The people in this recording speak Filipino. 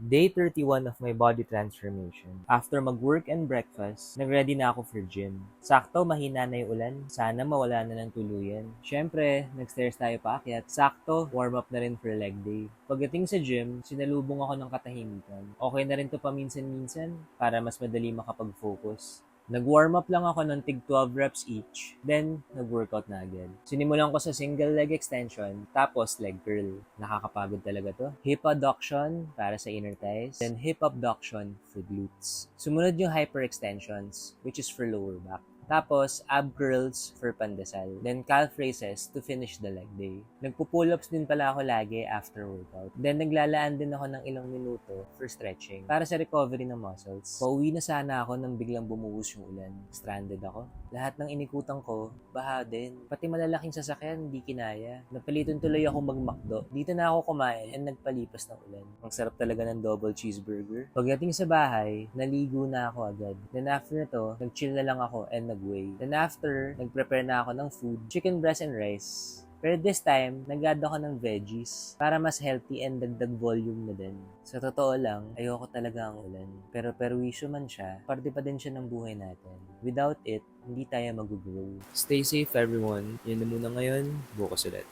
Day 31 of my body transformation. After mag-work and breakfast, nag-ready na ako for gym. Sakto, mahina na yung ulan. Sana mawala na ng tuluyan. Syempre, nag-stairs tayo paakyat. Sakto, warm up na rin for leg day. Pagdating sa gym, sinalubong ako ng katahimikan. Okay na rin to paminsan-minsan para mas madali makapag-focus. Nag-warm up lang ako ng tig 12 reps each, then nag-workout na agad. Sinimulan ko sa single leg extension, tapos leg curl. Nakakapagod talaga to. Hip adduction para sa inner thighs, then hip abduction for glutes. Sumunod yung hyperextensions, which is for lower back. Tapos, ab curls for pandesal. Then, calf raises to finish the leg day. Nagpo-pull-ups din pala ako lagi after workout. Then, naglalaan din ako ng ilang minuto for stretching para sa recovery ng muscles. Pauwi na sana ako nang biglang bumuhos yung ulan. Stranded ako. Lahat ng inikutan ko, baha din. Pati malalaking sasakyan, hindi kinaya. Napalitan tuloy ako mag-McDo. Dito na ako kumain and nagpalipas ng ulan. Ang sarap talaga ng double cheeseburger. Pagdating sa bahay, naligo na ako agad. Then after nito, nag-chill na lang ako and nag-weigh. Then after, nag-prepare na ako ng food, chicken breast and rice. Pero this time, nag-add ako ng veggies para mas healthy and dagdag volume na din. Sa totoo lang, ayoko talaga ang ulan. Pero perwisyo man siya, parte pa din siya ng buhay natin. Without it, hindi tayo mag-grow. Stay safe everyone. Yan na muna ngayon. Bukas ulit.